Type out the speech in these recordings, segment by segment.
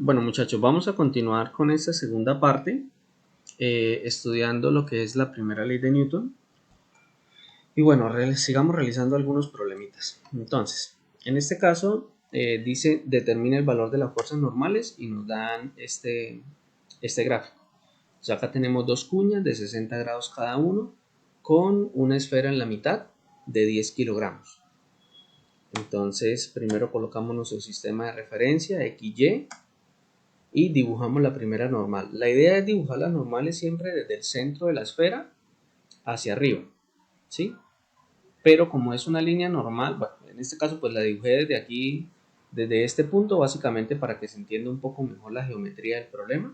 Bueno, muchachos, vamos a continuar con esta segunda parte, estudiando lo que es la primera ley de Newton. Y bueno, sigamos realizando algunos problemitas. Entonces, en este caso, dice determina el valor de las fuerzas normales y nos dan este gráfico. O sea, acá tenemos dos cuñas de 60 grados cada uno con una esfera en la mitad de 10 kilogramos. Entonces, primero colocamos nuestro sistema de referencia, XY, y dibujamos la primera normal. La idea es dibujar las normales siempre desde el centro de la esfera hacia arriba, ¿sí? Pero como es una línea normal, bueno, en este caso pues la dibujé desde aquí, desde este punto, básicamente para que se entienda un poco mejor la geometría del problema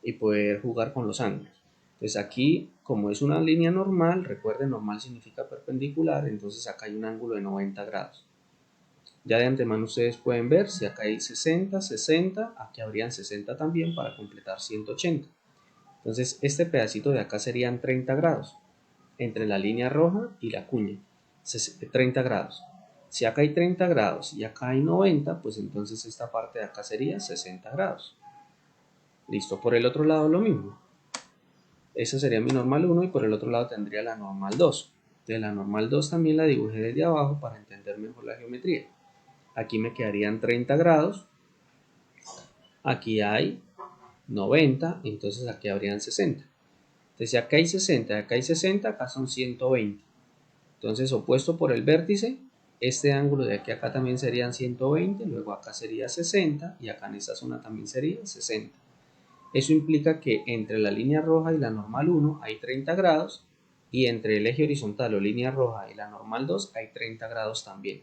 y poder jugar con los ángulos. Entonces aquí, como es una línea normal, recuerden, normal significa perpendicular, entonces acá hay un ángulo de 90 grados. Ya de antemano ustedes pueden ver, si acá hay 60, 60, aquí habrían 60 también para completar 180. Entonces este pedacito de acá serían 30 grados, entre la línea roja y la cuña, 30 grados. Si acá hay 30 grados y acá hay 90, pues entonces esta parte de acá sería 60 grados. Listo, por el otro lado lo mismo. Esa sería mi normal 1 y por el otro lado tendría la normal 2. De la normal 2 también la dibujé desde abajo para entender mejor la geometría. Aquí me quedarían 30 grados, aquí hay 90, entonces aquí habrían 60. Entonces si acá hay 60, acá hay 60, acá son 120. Entonces opuesto por el vértice, este ángulo de aquí a acá también serían 120, luego acá sería 60 y acá en esta zona también sería 60. Eso implica que entre la línea roja y la normal 1 hay 30 grados y entre el eje horizontal o línea roja y la normal 2 hay 30 grados también.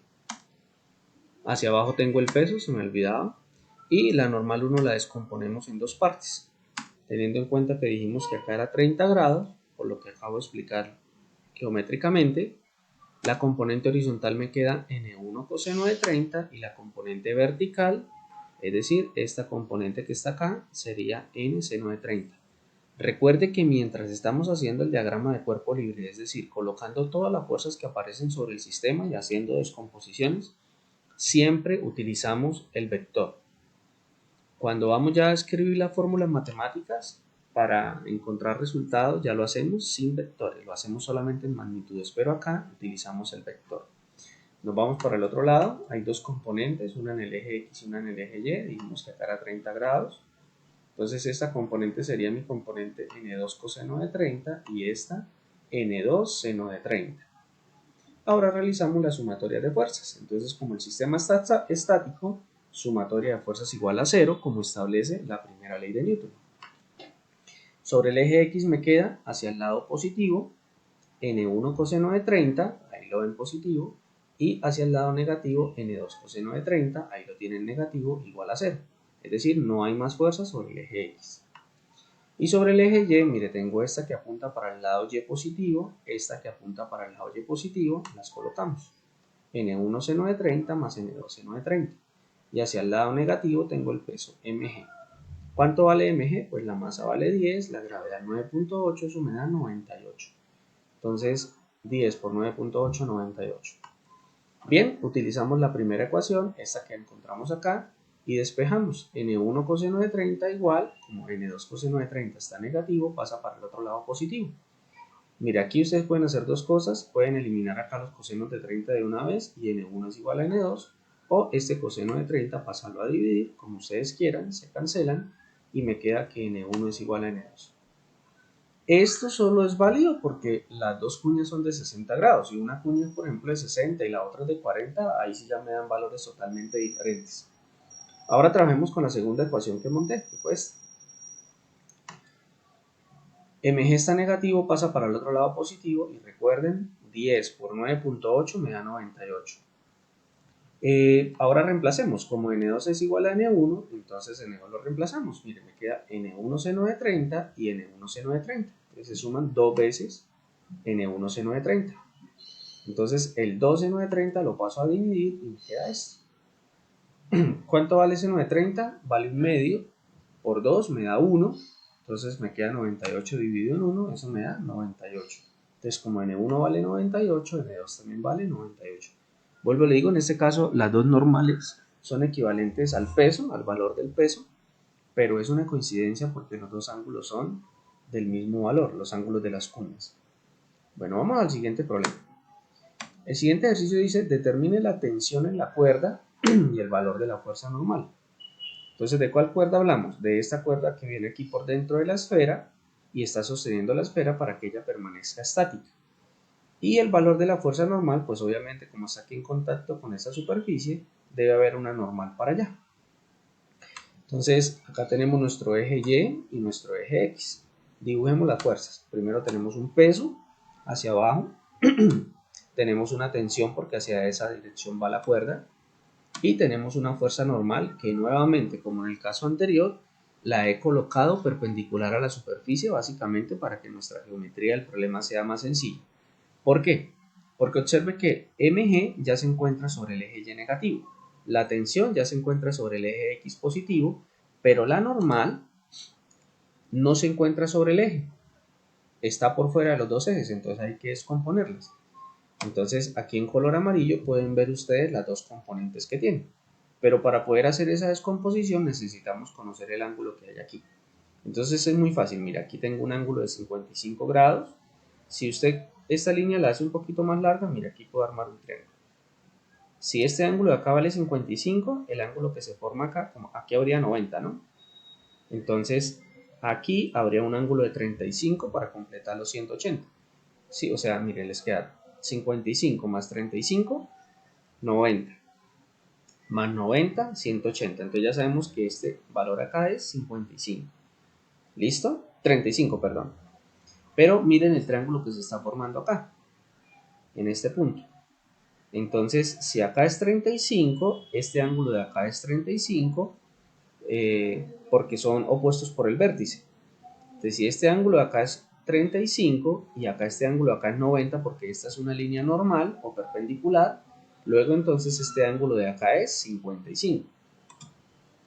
Hacia abajo tengo el peso, se me olvidaba, y la normal 1 la descomponemos en dos partes, teniendo en cuenta que dijimos que acá era 30 grados, por lo que acabo de explicar geométricamente. La componente horizontal me queda n1 coseno de 30 y la componente vertical, es decir, esta componente que está acá, sería n seno de 30. Recuerde que mientras estamos haciendo el diagrama de cuerpo libre, es decir, colocando todas las fuerzas que aparecen sobre el sistema y haciendo descomposiciones, siempre utilizamos el vector. Cuando vamos ya a escribir las fórmulas matemáticas para encontrar resultados, ya lo hacemos sin vectores, lo hacemos solamente en magnitudes, pero acá utilizamos el vector. Nos vamos para el otro lado, hay dos componentes, una en el eje X y una en el eje Y, dijimos que acá era 30 grados, entonces esta componente sería mi componente n2 coseno de 30 y esta n2 seno de 30. Ahora realizamos la sumatoria de fuerzas, entonces como el sistema está estático, sumatoria de fuerzas igual a 0, como establece la primera ley de Newton. Sobre el eje X me queda hacia el lado positivo, n1 coseno de 30, ahí lo ven positivo, y hacia el lado negativo, n2 coseno de 30, ahí lo tienen negativo, igual a 0. Es decir, no hay más fuerza sobre el eje X. Y sobre el eje Y, mire, tengo esta que apunta para el lado Y positivo, esta que apunta para el lado Y positivo, las colocamos. N1 seno de 30 más N2 seno de 30. Y hacia el lado negativo tengo el peso mg. ¿Cuánto vale mg? Pues la masa vale 10, la gravedad 9.8, eso me da 98. Entonces, 10 por 9.8, 98. Bien, utilizamos la primera ecuación, esta que encontramos acá, y despejamos. N1 coseno de 30 igual, como N2 coseno de 30 está negativo, pasa para el otro lado positivo. Mira, aquí ustedes pueden hacer dos cosas, pueden eliminar acá los cosenos de 30 de una vez y n1 es igual a n2, o este coseno de 30 pasarlo a dividir, como ustedes quieran, se cancelan y me queda que n1 es igual a n2. Esto solo es válido porque las dos cuñas son de 60 grados y una cuña es por ejemplo de 60 y la otra es de 40, ahí sí ya me dan valores totalmente diferentes. Ahora trabajemos con la segunda ecuación que monté, que fue esta. mg está negativo, pasa para el otro lado positivo y recuerden, 10 por 9.8 me da 98. Ahora reemplacemos, como n2 es igual a n1, entonces n2 lo reemplazamos. Miren, me queda n1 seno de 30 y n1 seno de 30. Entonces se suman dos veces n1 seno de 30. Entonces el 2 seno de 30 lo paso a dividir y me queda esto. ¿Cuánto vale seno de 30? Vale un medio por 2 me da 1. Entonces me queda 98 dividido en 1, eso me da 98. Entonces como n1 vale 98, n2 también vale 98. Vuelvo, le digo, en este caso las dos normales son equivalentes al peso, al valor del peso. pero es una coincidencia porque los dos ángulos son del mismo valor, los ángulos de las cuñas. Bueno, vamos al siguiente problema. El siguiente ejercicio dice, determine la tensión en la cuerda y el valor de la fuerza normal. Entonces, ¿de cuál cuerda hablamos? De esta cuerda que viene aquí por dentro de la esfera y está sosteniendo la esfera para que ella permanezca estática. Y el valor de la fuerza normal, pues obviamente como está aquí en contacto con esta superficie, debe haber una normal para allá. Entonces, acá tenemos nuestro eje Y y nuestro eje X. Dibujemos las fuerzas. Primero tenemos un peso hacia abajo. Tenemos una tensión porque hacia esa dirección va la cuerda. Y tenemos una fuerza normal que nuevamente, como en el caso anterior, la he colocado perpendicular a la superficie básicamente para que nuestra geometría del problema sea más sencilla. ¿Por qué? Porque observe que MG ya se encuentra sobre el eje Y negativo, la tensión ya se encuentra sobre el eje X positivo, pero la normal no se encuentra sobre el eje, está por fuera de los dos ejes, entonces hay que descomponerlas. Entonces aquí en color amarillo pueden ver ustedes las dos componentes que tienen, pero para poder hacer esa descomposición necesitamos conocer el ángulo que hay aquí. Entonces es muy fácil, mira, aquí tengo un ángulo de 55 grados. Si usted esta línea la hace un poquito más larga, mira, aquí puedo armar un triángulo. Si este ángulo de acá vale 55, el ángulo que se forma acá, como aquí habría 90, ¿no? Entonces aquí habría un ángulo de 35 para completar los 180. Sí, o sea, miren, les queda 55 más 35, 90. Más 90, 180. Entonces ya sabemos que este valor acá es 55. ¿Listo? 35, perdón. Pero miren el triángulo que se está formando acá, en este punto. Entonces, si acá es 35, este ángulo de acá es 35, porque son opuestos por el vértice. Entonces, si este ángulo de acá es 35 y acá este ángulo de acá es 90, porque esta es una línea normal o perpendicular, luego entonces este ángulo de acá es 55.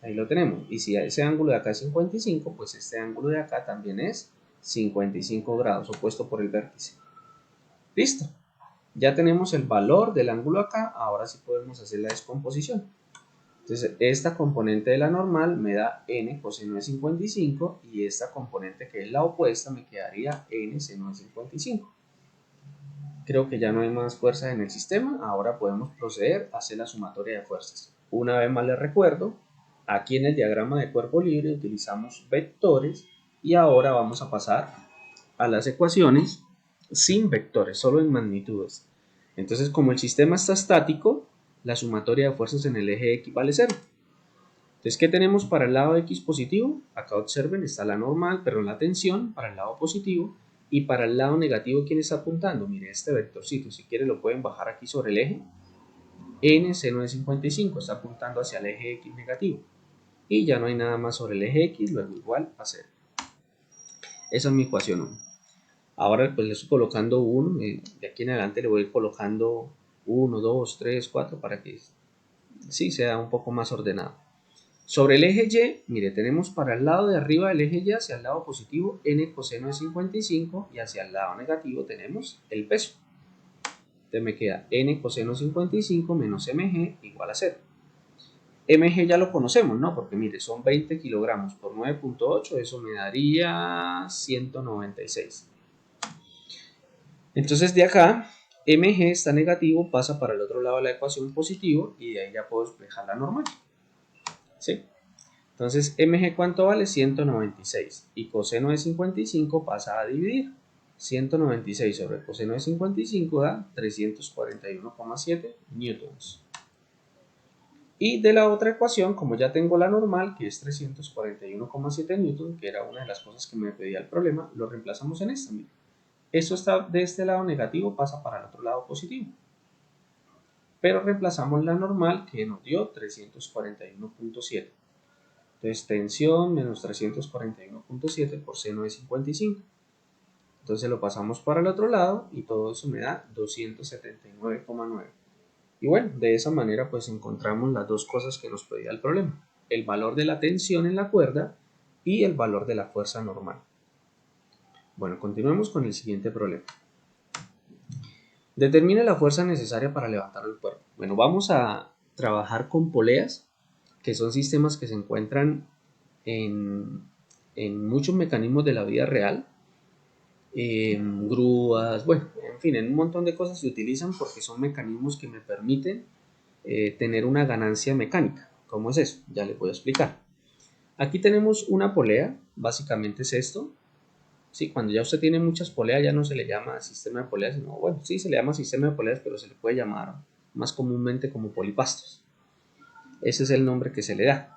Ahí lo tenemos. Y si ese ángulo de acá es 55, pues este ángulo de acá también es 55 grados, opuesto por el vértice. Listo. Ya tenemos el valor del ángulo acá, ahora sí podemos hacer la descomposición. Entonces, esta componente de la normal me da n coseno de 55 y esta componente que es la opuesta me quedaría n seno de 55. Creo que ya no hay más fuerzas en el sistema, ahora podemos proceder a hacer la sumatoria de fuerzas. Una vez más les recuerdo, aquí en el diagrama de cuerpo libre utilizamos vectores y ahora vamos a pasar a las ecuaciones sin vectores, solo en magnitudes. Entonces, como el sistema está estático, la sumatoria de fuerzas en el eje X vale 0. Entonces, ¿qué tenemos para el lado X positivo? Acá observen, está la normal, pero la tensión para el lado positivo. Y para el lado negativo, ¿quién está apuntando? Miren este vectorcito, si quieren lo pueden bajar aquí sobre el eje. N seno de 55 está apuntando hacia el eje X negativo. Y ya no hay nada más sobre el eje X, luego igual a 0. Esa es mi ecuación 1. Ahora pues le estoy colocando 1, de aquí en adelante le voy colocando 1, 2, 3, 4 para que sí sea un poco más ordenado. Sobre el eje Y, mire, tenemos para el lado de arriba del eje Y hacia el lado positivo n coseno de 55 y hacia el lado negativo tenemos el peso. Entonces me queda n coseno 55 menos mg igual a 0. mg ya lo conocemos, ¿no? Porque mire, son 20 kilogramos por 9.8, eso me daría 196. Entonces de acá, mg está negativo, pasa para el otro lado de la ecuación positivo y de ahí ya puedo despejar la normal. ¿Sí? Entonces, mg ¿cuánto vale? 196. Y coseno de 55 pasa a dividir. 196 sobre coseno de 55 da 341,7 newtons. Y de la otra ecuación, como ya tengo la normal, que es 341,7 newtons, que era una de las cosas que me pedía el problema, lo reemplazamos en esta. Mira. Esto está de este lado negativo, pasa para el otro lado positivo. Pero reemplazamos la normal, que nos dio 341,7. Entonces, tensión menos 341,7 por seno de 55. Entonces lo pasamos para el otro lado y todo eso me da 279,9. Y bueno, de esa manera pues encontramos las dos cosas que nos pedía el problema. El valor de la tensión en la cuerda y el valor de la fuerza normal. Bueno, continuemos con el siguiente problema. Determine la fuerza necesaria para levantar el cuerpo. Bueno, vamos a trabajar con poleas, que son sistemas que se encuentran en, en muchos mecanismos de la vida real, grúas, bueno, en fin, en un montón de cosas se utilizan porque son mecanismos que me permiten tener una ganancia mecánica. ¿Cómo es eso? Ya les voy a explicar. Aquí tenemos una polea, básicamente es esto. Sí, cuando ya usted tiene muchas poleas ya no se le llama sistema de poleas, sino, bueno, sí se le llama sistema de poleas, pero se le puede llamar más comúnmente como polipastos. Ese es el nombre que se le da.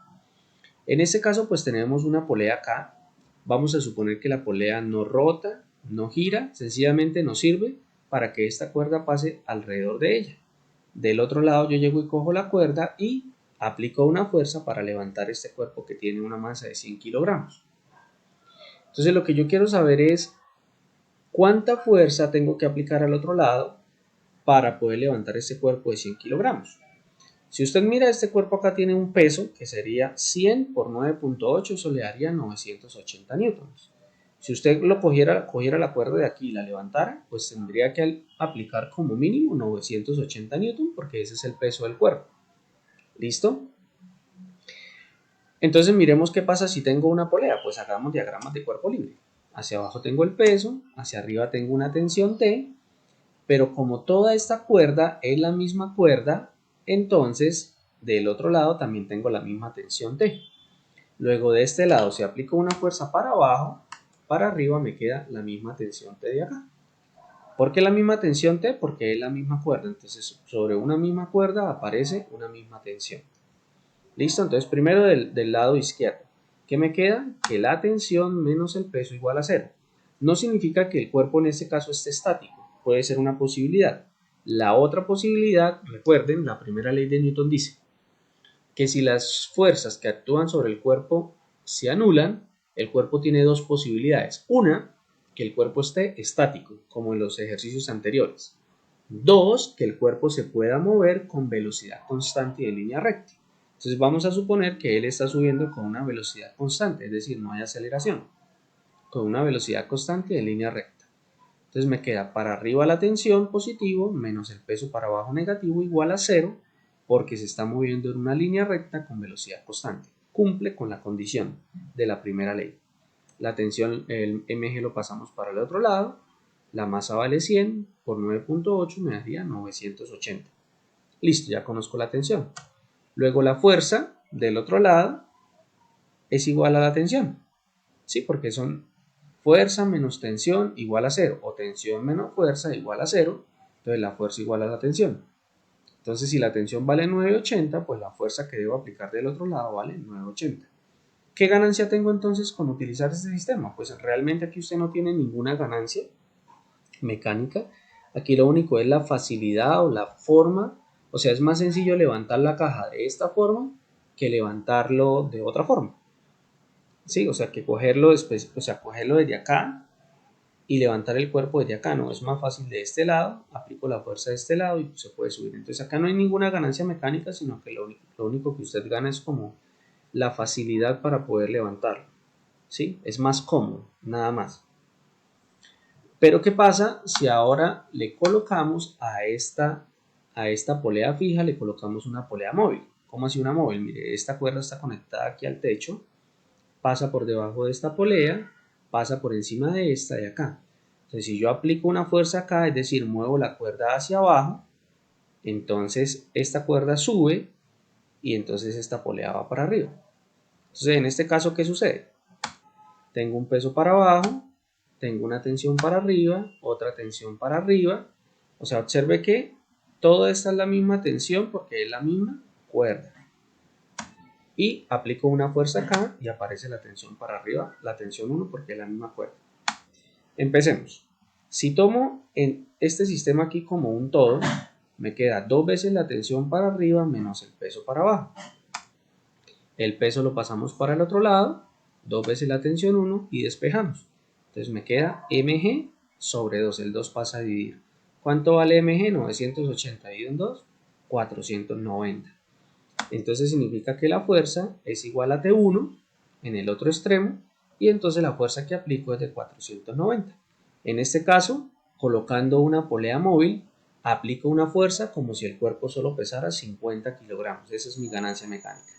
En este caso, pues tenemos una polea acá. Vamos a suponer que la polea no rota, no gira, sencillamente nos sirve para que esta cuerda pase alrededor de ella. Del otro lado yo llego y cojo la cuerda y aplico una fuerza para levantar este cuerpo que tiene una masa de 100 kilogramos. Entonces lo que yo quiero saber es cuánta fuerza tengo que aplicar al otro lado para poder levantar este cuerpo de 100 kilogramos. Si usted mira, este cuerpo acá tiene un peso que sería 100 por 9.8, eso le daría 980 newtons. Si usted lo cogiera la cuerda de aquí y la levantara, pues tendría que aplicar como mínimo 980 newtons porque ese es el peso del cuerpo. ¿Listo? Entonces miremos qué pasa si tengo una polea. Pues hagamos diagramas de cuerpo libre. Hacia abajo tengo el peso, hacia arriba tengo una tensión T, pero como toda esta cuerda es la misma cuerda, entonces del otro lado también tengo la misma tensión T. Luego de este lado, si aplico una fuerza para abajo, para arriba me queda la misma tensión T de acá. ¿Por qué la misma tensión T? Porque es la misma cuerda. Entonces sobre una misma cuerda aparece una misma tensión. ¿Listo? Entonces primero del lado izquierdo. ¿Qué me queda? Que la tensión menos el peso igual a 0. No significa que el cuerpo en este caso esté estático. Puede ser una posibilidad. La otra posibilidad, recuerden, la primera ley de Newton dice que si las fuerzas que actúan sobre el cuerpo se anulan, el cuerpo tiene dos posibilidades. Una, que el cuerpo esté estático, como en los ejercicios anteriores. Dos, que el cuerpo se pueda mover con velocidad constante y en línea recta. Entonces vamos a suponer que él está subiendo con una velocidad constante, es decir, no hay aceleración, con una velocidad constante en línea recta. Entonces me queda para arriba la tensión positivo menos el peso para abajo negativo igual a 0 porque se está moviendo en una línea recta con velocidad constante. Cumple con la condición de la primera ley. La tensión, el mg lo pasamos para el otro lado. La masa vale 100 por 9.8 me daría 980. Listo, ya conozco la tensión. Luego la fuerza del otro lado es igual a la tensión. Sí, porque son fuerza menos tensión igual a 0 o tensión menos fuerza igual a 0. Entonces la fuerza igual a la tensión. Entonces si la tensión vale 980, pues la fuerza que debo aplicar del otro lado vale 980. ¿Qué ganancia tengo entonces con utilizar este sistema? Pues realmente aquí usted no tiene ninguna ganancia mecánica. Aquí lo único es la facilidad o la forma. O sea, es más sencillo levantar la caja de esta forma que levantarlo de otra forma. Sí, o sea, que cogerlo después, o sea, cogerlo desde acá y levantar el cuerpo desde acá, no, es más fácil de este lado, aplico la fuerza de este lado y pues se puede subir. Entonces acá no hay ninguna ganancia mecánica, sino que lo único que usted gana es como la facilidad para poder levantarlo, ¿sí? Es más cómodo, nada más. Pero ¿qué pasa si ahora le colocamos a esta polea fija, le colocamos una polea móvil? ¿Cómo así una móvil? Mire, esta cuerda está conectada aquí al techo, pasa por debajo de esta polea, pasa por encima de esta de acá. Entonces si yo aplico una fuerza acá, es decir, muevo la cuerda hacia abajo, entonces esta cuerda sube y entonces esta polea va para arriba. Entonces en este caso, ¿qué sucede? Tengo un peso para abajo, tengo una tensión para arriba, otra tensión para arriba. O sea, observe que toda esta es la misma tensión porque es la misma cuerda. Y aplico una fuerza acá y aparece la tensión para arriba, la tensión 1 porque es la misma cuerda. Empecemos. Si tomo en este sistema aquí como un todo, me queda 2 veces la tensión para arriba menos el peso para abajo. El peso lo pasamos para el otro lado, 2 veces la tensión 1 y despejamos. Entonces me queda mg sobre 2, el 2 pasa a dividir. ¿Cuánto vale mg? 980 dividido en 2, 490. Entonces significa que la fuerza es igual a T1 en el otro extremo y entonces la fuerza que aplico es de 490. En este caso, colocando una polea móvil, aplico una fuerza como si el cuerpo solo pesara 50 kilogramos. Esa es mi ganancia mecánica.